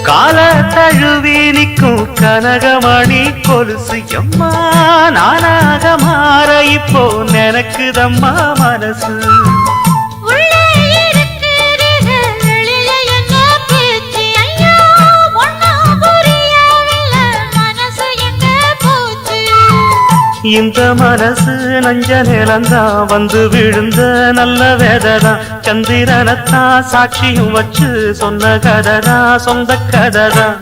கால தழுவி நிற்கும் கனகமணி கொலுசு எம்மா நானாக மாற இப்போ நினைக்குதம்மா மனசு இந்த மனசு நஞ்ச நிலந்தான் வந்து விழுந்த நல்ல வேததான் சந்திரனத்தான் சாட்சியும் வச்சு சொன்ன கததான் சொந்த கததான்